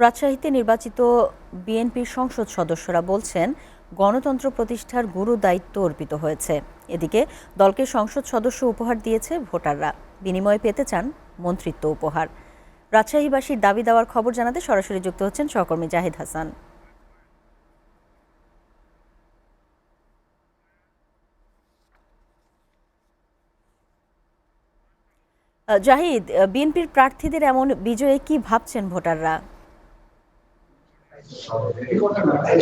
রাজশাহীতে নির্বাচিত বিএনপির সংসদ সদস্যরা বলছেন, গণতন্ত্র প্রতিষ্ঠার গুরু দায়িত্ব অর্পিত হয়েছে। এদিকে দলকে সংসদ সদস্য উপহার দিয়েছে ভোটাররা, বিনিময়ে পেতে চান মন্ত্রিত্ব উপহার। রাজশাহীবাসীর দাবি দেওয়ার খবর জানাতে সরাসরি যুক্ত হচ্ছেন সহকর্মী জাহিদ হাসান। জাহিদ, বিএনপির প্রার্থীদের এমন বিজয়ে কি ভাবছেন ভোটাররা?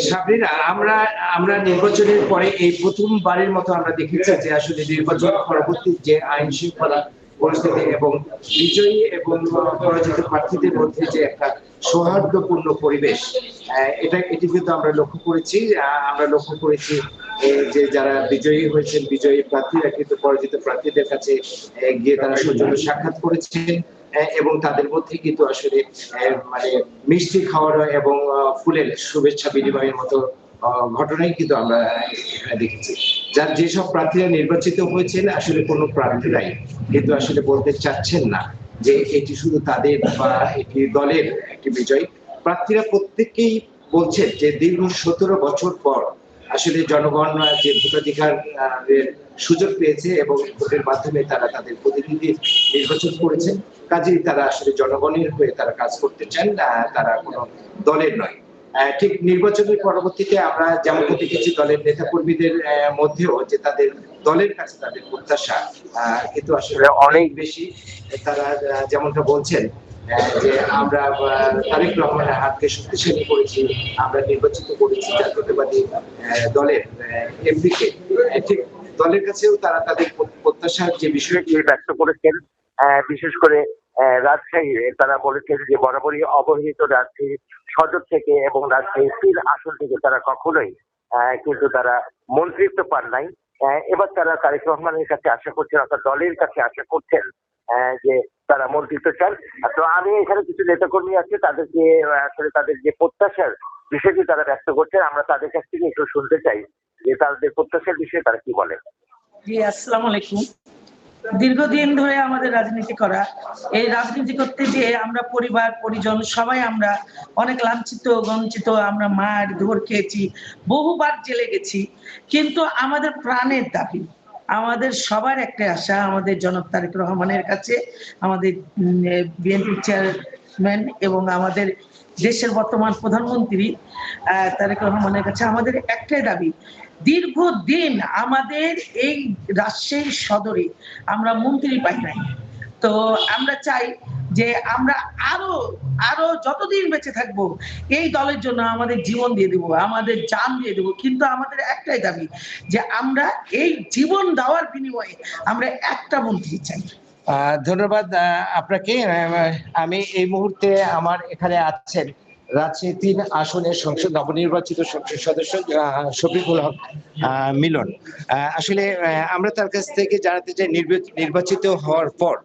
সাবরিনা, আমরা আমরা নির্বাচনের পরে এই প্রথমবারের মতো আমরা দেখেছি যে আসলে নির্বাচন পরবর্তী যে আইন শৃঙ্খলা পরিস্থিতি এবং বিজয়ী এবং পরাজিত প্রার্থীদের মধ্যে যে একটা সৌহার্দ্যপূর্ণ পরিবেশ, এটি কিন্তু আমরা লক্ষ্য করেছি। আমরা লক্ষ্য করেছি যে যারা বিজয়ী হয়েছেন, বিজয়ী প্রার্থীরা কিন্তু পরাজিত প্রার্থীদের কাছে গিয়ে তারা সৌজন্য সাক্ষাৎ করেছেন এবং তাদের মধ্যে কিন্তু আসলে মানে মিষ্টি খাওয়ানো এবং ফুলের শুভেচ্ছা বিনিময়ের মতো ঘটনাই কিন্তু আমরা এখানে দেখেছি। যার যেসব প্রার্থীরা নির্বাচিত হয়েছেন আসলে কোনো প্রার্থীরাই কিন্তু আসলে বলতে চাচ্ছেন না যে এটি শুধু তাদের বা এটি দলের একটি বিজয়। প্রার্থীরা প্রত্যেকেই বলছেন যে দীর্ঘ 17 বছর পর আসলে জনগণ যে ভোটাধিকার সুযোগ পেয়েছে এবং ভোটের মাধ্যমে তারা তাদের প্রতিনিধি নির্বাচন করেছেন, কাজেই তারা আসলে জনগণের হয়ে তারা কাজ করতে চান, তারা কোনো দলের নয়। ঠিক নির্বাচনের পরবর্তীতে আমরা যেমনটা দেখেছি দলের নেতা কর্মীদের মধ্যেও যে তাদের দলের কাছে তাদের প্রত্যাশা কিন্তু আসলে অনেক বেশি। তারা যেমনটা বলছেন যে আমরা তারেক রহমানের হাতকে শক্তিশালী করেছি, আমরা নির্বাচিত করেছি জাতীয়তাবাদী দলের এমপিকে। ঠিক দলের কাছেও তারা তাদের প্রত্যাশার যে বিষয়টি ব্যক্ত করেছেন, বিশেষ করে রাজশাহী তারা বলেছেন যে বরাবরই অবহেলিত রাজশাহী সদর থেকে এবং রাজশাহী 3 আসন থেকে তারা কখনোই কিন্তু তারা মন্ত্রিত্ব পান নাই। এবার তারা তারেক রহমানের কাছে আশা করছেন, অর্থাৎ দলের কাছে আশা করছেন যে তারা মন্ত্রিত্ব চান। তো আমি এখানে কিছু নেতাকর্মী আছে, তাদেরকে আসলে তাদের যে প্রত্যাশার বিষয়টি তারা ব্যক্ত করছেন, আমরা তাদের কাছ থেকে একটু শুনতে চাই যে তাদের প্রত্যাশার বিষয়ে তারা কি বলে। জি, আসসালামু আলাইকুম। দীর্ঘদিন ধরে আমাদের রাজনীতি করা, এই রাজনীতি করতে গিয়ে আমরা পরিবার পরিজন সবাই আমরা অনেক লাঞ্ছিত বঞ্চিত, আমরা মার ধর খেয়েছি, বহুবার জেলে গেছি, কিন্তু আমাদের প্রাণের দাবি, আমাদের সবার একটা আশা আমাদের জনাব তারেক রহমানের কাছে, আমাদের বিএনপি চেয়ারম্যান এবং আমাদের দেশের বর্তমান প্রধানমন্ত্রী তারেক রহমানের কাছে আমাদের একটাই দাবি, দীর্ঘদিন আমাদের এই রাজশাহী সদরে আমরা মন্ত্রী পাই নাই। তো আমরা চাই যে আমরা আরো আরো যতদিন বেঁচে থাকবো এই দলের জন্য আমাদের জীবন দিয়ে দেবো, আমাদের জান দিয়ে দেবো, কিন্তু আমাদের একটাই দাবি যে আমরা এই জীবন দেওয়ার বিনিময়ে আমরা একটা মন্ত্রী চাই। ধন্যবাদ আপনাকে। আমি এই মুহূর্তে আমার এখানে আছেন রাজশাহী 3 আসনের সংসদ নবনির্বাচিত সংসদ সদস্য শফিকুল হক মিলন। আসলে আমরা তার কাছ থেকে জানাতে চাই নির্বাচিত হওয়ার পর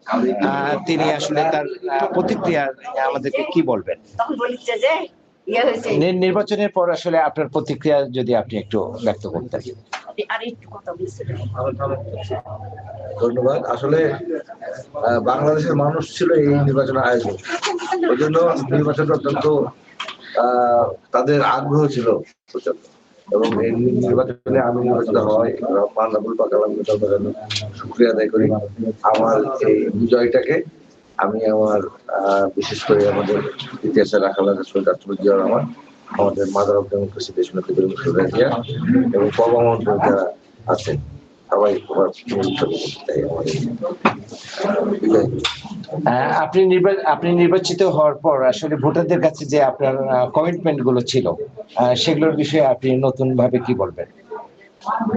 তিনি আসলে তার প্রতিক্রিয়া আমাদেরকে কি বলবেন। নির্বাচনের পর আসলে আপনার প্রতিক্রিয়া যদি আপনি একটু ব্যক্ত করতেন। ধন্যবাদ। আসলে বাংলাদেশের মানুষ ছিল এই নির্বাচনের আয়োজন, ওই জন্য নির্বাচনটা অত্যন্ত তাদের আগ্রহ ছিল প্রচন্ড, এবং এই নির্বাচনে আমি নির্বাচিত হওয়ায় রহমান আবুল পাকালাম শুক্রিয়া আদায় করি। আমার এই বিজয়টাকে আমি আমার বিশেষ করে আমাদের ইতিহাসে রাখা লাগে রাষ্ট্রপতি জিয়া রহমান, আমাদের মাদার অফ ডেমোক্রেসি দেশনেত্রী বেগম খালেদা জিয়া এবং প্রধানমন্ত্রী যারা আছেন সবাই আপনি নির্বাচিত হওয়ার পর আসলে ভোটারদের কাছে যে আপনার কমিটমেন্ট গুলো ছিল সেগুলোর বিষয়ে আপনি নতুন ভাবে কি বলবেন?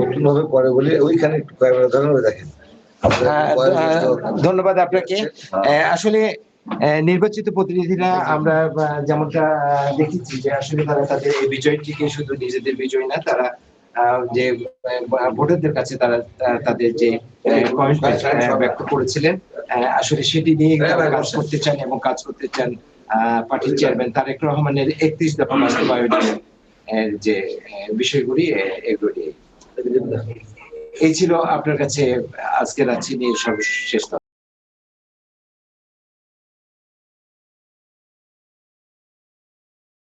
নতুন ভাবে পরে বলি, ওইখানে একটু ধন্যবাদ দেখেন। ধন্যবাদ আপনাকে। আসলে নির্বাচিত প্রতিনিধিরা আমরা যেমনটা দেখেছি যে আসলে তারা তাদের এই বিজয়টিকে শুধু নিজেদের বিজয় না, তারা যে ভোটারদের কাছে তারা তাদের যে কমিটমেন্ট ব্যক্ত করেছিলেন আসলে সেটি নিয়ে কাজ করতে চান এবং কাজ করতে চান পার্টির চেয়ারম্যান তারেক রহমানের 31 দফা বাস্তবায়নের যে বিষয়গুলি এগুলি। এই ছিল আপনার কাছে আজকে রাজশাহী নিয়ে সর্বশেষ।